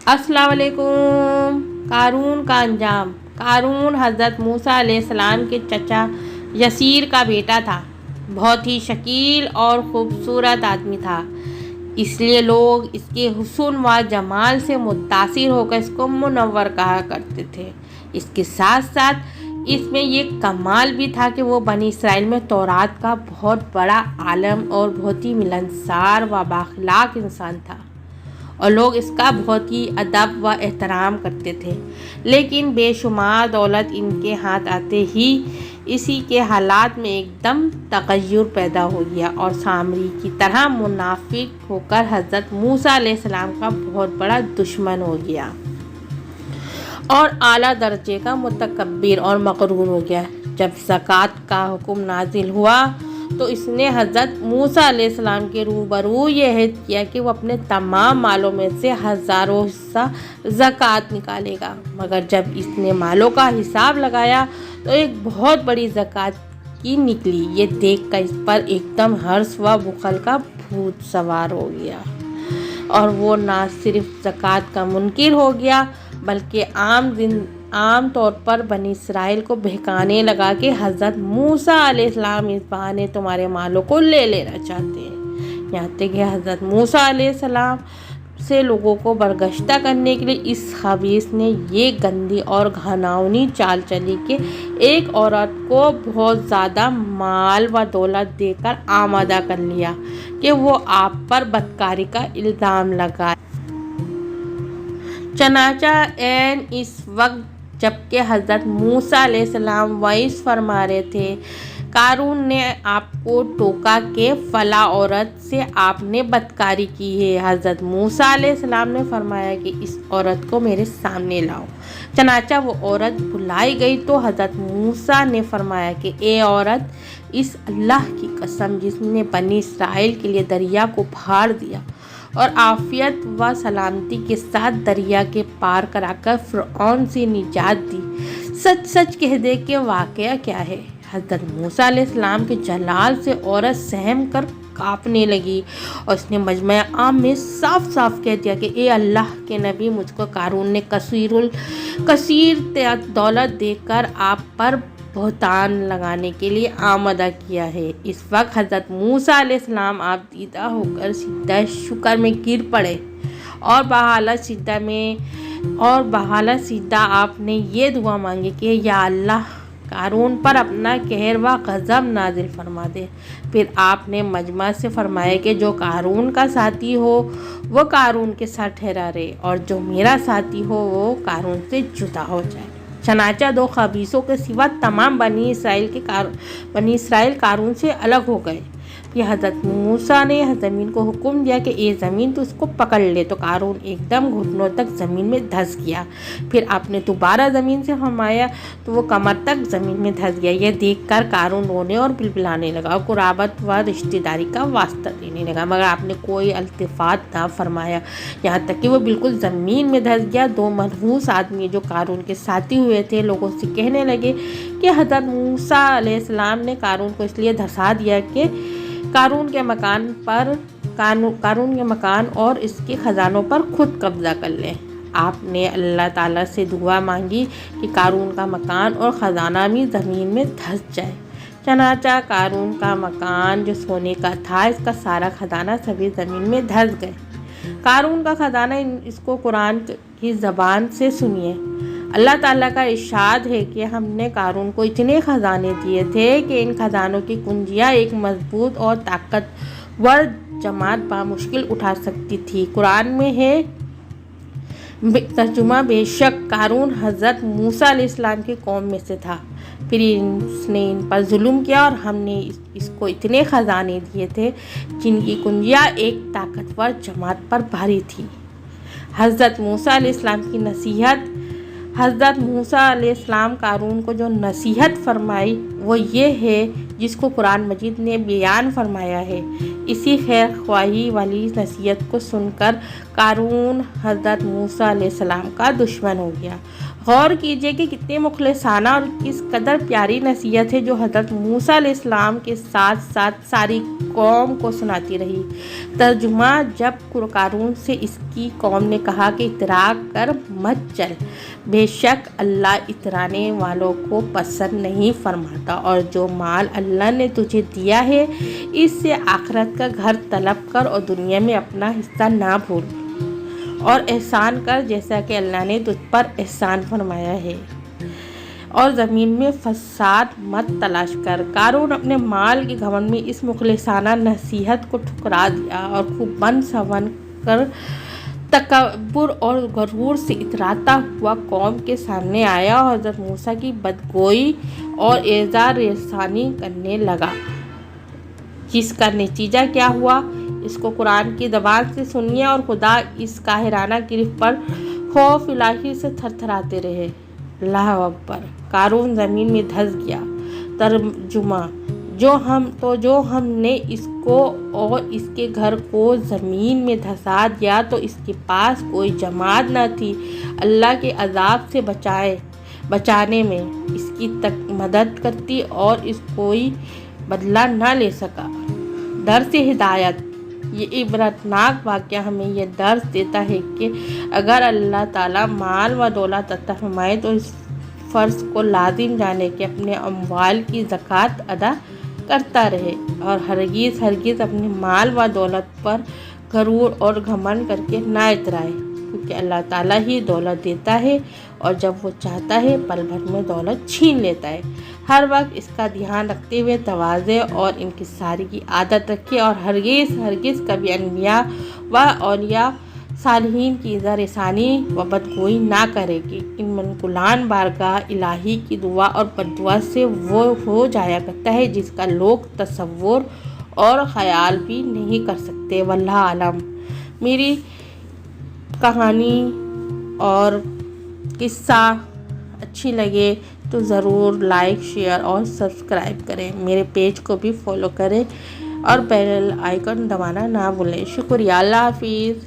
अस्सलाम वालेकुम। क़ारून का अंजाम। क़ारून हज़रत मूसा अलैहिस्सलाम के चचा यसीर का बेटा था। बहुत ही शकील और ख़ूबसूरत आदमी था, इसलिए लोग इसके हुस्न व जमाल से मुतासिर होकर इसको मुनव्वर कहा करते थे। इसके साथ साथ इसमें ये कमाल भी था कि वो बनी इसराइल में तौरात का बहुत बड़ा आलम और बहुत ही मिलनसार व बाखलाक इंसान था और लोग इसका बहुत ही अदब व एहतराम करते थे। लेकिन बेशुमार दौलत इनके हाथ आते ही इसी के हालात में एकदम तगय्युर पैदा हो गया और सामरी की तरह मुनाफिक होकर हज़रत मूसा अलैहिस्सलाम का बहुत बड़ा दुश्मन हो गया और आला दर्जे का मुतकब्बिर और मगरूर हो गया। जब ज़कात का हुक्म नाजिल हुआ तो इसने हज़रत मूसा अलैहिस्सलाम के रूबरू ये अहद किया कि वो अपने तमाम मालों में से हज़ारों हिस्सा ज़कात निकालेगा। मगर जब इसने मालों का हिसाब लगाया तो एक बहुत बड़ी ज़कात की निकली। ये देख कर इस पर एकदम हर्ष व बुखल का भूत सवार हो गया और वो ना सिर्फ ज़कात का मुनकिर हो गया बल्कि आम तौर पर बनी इसराइल को बहकाने लगा कि हज़रत मूसा अलैहिस्सलाम इस बहाने तुम्हारे मालों को ले लेना चाहते हैं। यहाँ तक कि हज़रत मूसा अलैहिस्सलाम से लोगों को बरगश्ता करने के लिए इस खबीस ने ये गंदी और घिनौनी चाल चली कि एक औरत को बहुत ज़्यादा माल व दौलत देकर आमादा कर लिया कि वो आप पर बदकारी का इल्ज़ाम लगाए। चनाचा ऐन इस वक्त जबकि हज़रत मूसा अलैहिस्सलाम वईस फरमा रहे थे, क़ारून ने आपको टोका के फला औरत से आपने बदकारी की है। हज़रत मूसा अलैहिस्सलाम ने फरमाया कि इस औरत को मेरे सामने लाओ। चनाचा वो औरत बुलाई गई तो हज़रत मूसा ने फरमाया कि ए औरत, इस अल्लाह की कसम जिसने बनी इसराइल के लिए दरिया को फाड़ दिया और आफियत व सलामती के साथ दरिया के पार कराकर फ़िरऔन से निजात दी, सच सच कह दे कि वाक़या क्या है। हज़रत मूसा अलैहिस्सलाम के जलाल से औरत सहम कर काँपने लगी और उसने मजमा आम में साफ साफ कह दिया कि ए अल्लाह के नबी, मुझको क़ारून ने कसीर दौलत देकर आप पर बहतान लगाने के लिए आमादा किया है। इस वक्त हज़रत मूसा अलैहिस्सलाम आप दीदा होकर सीधा शुक्र में गिर पड़े और बहालत सीधा आपने ये दुआ मांगी कि या अल्लाह, क़ारून पर अपना कहर व गज़ब नाजिल फरमा दे। फिर आपने मजमा से फरमाया कि जो क़ारून का साथी हो वो क़ारून के साथ ठहरा रहे और जो मेरा साथी हो वो क़ारून से जुदा हो जाए। चनाचा दो खबीसों के सिवा तमाम बनी इसराइल क़ारून से अलग हो गए। फिर हज़रत मूसा ने ज़मीन को हुक्म दिया कि ए ज़मीन तो इसको पकड़ ले, तो क़ारून एकदम घुटनों तक ज़मीन में धंस गया। फिर आपने दोबारा ज़मीन से फरमाया तो वो कमर तक ज़मीन में धंस गया। यह देखकर क़ारून रोने और बिलबिलाने लगा और कुराबत व रिश्तेदारी का वास्ता देने लगा, मगर आपने कोई अल्तिफ़ात ना फरमाया, यहाँ तक कि वो बिल्कुल ज़मीन में धंस गया। दो मनहूस आदमी जो क़ारून के साथी हुए थे लोगों से कहने लगे कि हज़रत मूसा अलैहिस्सलाम ने क़ारून को इसलिए धंसा दिया कि क़ारून के मकान और इसके ख़जानों पर खुद कब्ज़ा कर लें। आपने अल्लाह ताला से दुआ मांगी कि क़ारून का मकान और ख़जाना भी ज़मीन में धंस जाए। चनाचा क़ारून का मकान जो सोने का था, इसका सारा ख़जाना सभी ज़मीन में धंस गए। क़ारून का ख़जाना इसको कुरान की ज़बान से सुनिए। अल्लाह ताला का इरशाद है कि हमने क़ारून को इतने ख़जाने दिए थे कि इन ख़जानों की कुंजियाँ एक मजबूत और ताकतवर जमात बामुश्किल उठा सकती थी। कुरान में है तर्जुमा, बेशक क़ारून हज़रत मूसा अलैहिस्सलाम की कौम में से था, फिर इसने इन पर जुल्म किया और हमने इसको इतने ख़जाने दिए थे जिनकी कुंजियाँ एक ताकतवर जमात पर भारी थी। हज़रत मूसा अलैहिस्सलाम क़ारून को जो नसीहत फरमाई वो ये है जिसको कुरान मजीद ने बयान फरमाया है। इसी खैर ख्वाही वाली नसीहत को सुनकर कारून हज़रत मूसा अलैहिस्सलाम का दुश्मन हो गया। गौर कीजिए कि कितनी मुखलिसाना और किस कदर प्यारी नसीहत है जो हज़रत मूसा अलैहिस्सलाम के साथ साथ सारी कौम को सुनाती रही। तर्जुमा, जब कारून से इसकी कौम ने कहा कि इतरा कर मत चल, बेशक अल्लाह इतराने वालों को पसंद नहीं फरमाता, और जो माल अल्लाह ने तुझे दिया है इससे आखिरत का घर तलब कर और दुनिया में अपना हिस्सा ना भूल, और एहसान कर जैसा कि अल्लाह ने तुझ पर एहसान फरमाया है, और ज़मीन में फसाद मत तलाश कर। कारून अपने माल के घमंड में इस मुखलिसाना नसीहत को ठुकरा दिया और खूब बन सवन कर तकब्बुर और गरूर से इतराता हुआ कौम के सामने आया और हज़रत मूसा की बदगोई और एज़ार रेसानी करने लगा, जिसका नतीजा क्या हुआ इसको कुरान की ज़बान से सुनिए और खुदा इस काहिराना गिरफ्त पर खौफ इलाही से थरथराते रहे। अल्लाह अकबर। कारून ज़मीन में धंस गया। तर्जुमा, जो हमने इसको और इसके घर को ज़मीन में धंसा दिया तो इसके पास कोई जमात न थी अल्लाह के अजाब से बचाने में इसकी मदद करती, और इस कोई बदला न ले सका। दर्स हिदायत, ये इबरतनाक वाक़या हमें यह दर्स देता है कि अगर अल्लाह ताला माल व दौलत अता फरमाए तो इस फ़र्ज़ को लाजिम जाने के अपने अम्वाल की ज़कात अदा करता रहे, और हरगिज़ अपने माल व दौलत पर गरूर और घमंड करके ना इतराए, क्योंकि अल्लाह ताला ही दौलत देता है और जब वो चाहता है पल भर में दौलत छीन लेता है। हर वक्त इसका ध्यान रखते हुए तवाज़े और इनकिसारी की आदत रखें, और हरगिज़ कभी अनबिया व औलिया सालिहीन की इज़्ज़त रेसानी व बदगोई ना करेगी। इन मनकुलान बारगाह इलाही की दुआ और बद्दुआ से वो हो जाया करता है जिसका लोग तसव्वुर और ख़याल भी नहीं कर सकते। वल्लाह आलम। मेरी कहानी और किस्सा अच्छी लगे तो ज़रूर लाइक, शेयर और सब्सक्राइब करें। मेरे पेज को भी फॉलो करें और बेल आइकन दबाना ना भूलें। शुक्रिया। अल्लाह हाफिज़।